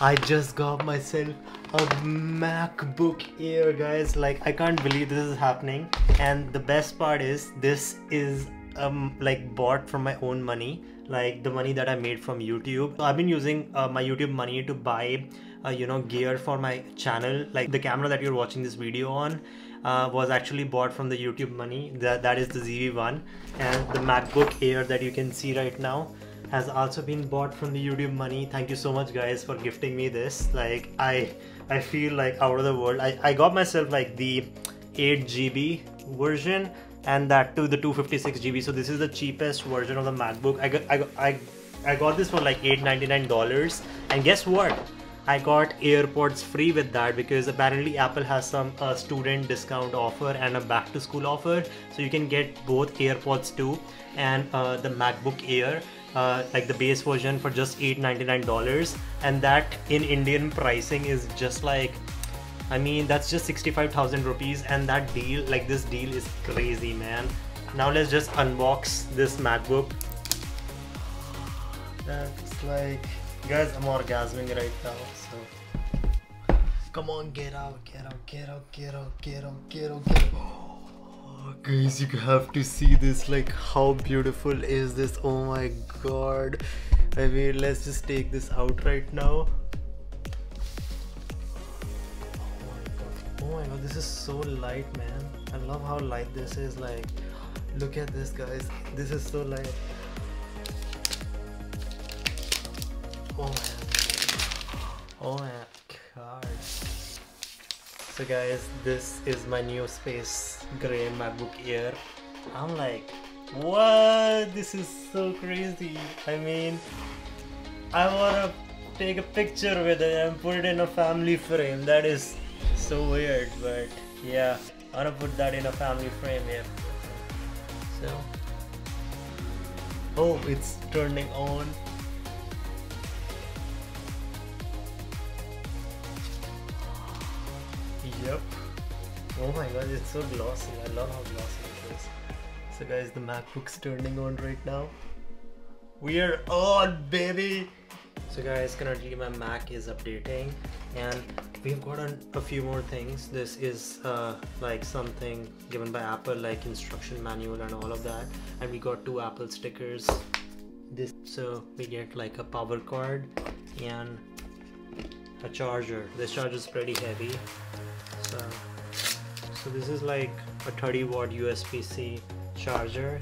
I just got myself a MacBook Air, guys. Like, I can't believe this is happening. And the best part is, this is like bought from my own money, like the money that I made from YouTube. So I've been using my YouTube money to buy gear for my channel. Like the camera that you're watching this video on was actually bought from the YouTube money. That is the ZV-1, and the MacBook Air that you can see right now has also been bought from the YouTube money. Thank you so much, guys, for gifting me this. Like, I feel like out of the world. I got myself like the 8 GB version, and that too the 256 GB. So this is the cheapest version of the MacBook. I got this for like $899, and guess what? I got AirPods free with that, because apparently Apple has some student discount offer and a back to school offer, so you can get both AirPods 2 and the MacBook Air, like the base version, for just $899, and that in Indian pricing is just like, I mean, that's just 65,000 rupees, and that deal, like this deal is crazy, man. Now let's just unbox this MacBook. That's like, guys, I'm orgasming right now, so come on, get out, get out, get out, get out, get out, get out, get out. Oh, guys, you have to see this. Like, how beautiful is this? Oh my god. I mean, let's just take this out right now. Oh my god, this is so light, man. I love how light this is. Like, look at this, guys. This is so light. Oh man. Oh my god. So guys, this is my new space gray MacBook Air. I'm like, what? This is so crazy. I mean, I wanna take a picture with it and put it in a family frame. That is so weird, but yeah, I wanna put that in a family frame here. So, oh, it's turning on. Yep. Oh my god, it's so glossy. I love how glossy it is. So guys, the MacBook's turning on right now. We are on, baby! So guys, currently my Mac is updating, and we've got a few more things. This is like something given by Apple, like instruction manual and all of that. And we got 2 Apple stickers. So we get like a power cord and a charger. This charger is pretty heavy. So this is like a 30 watt USB-C charger,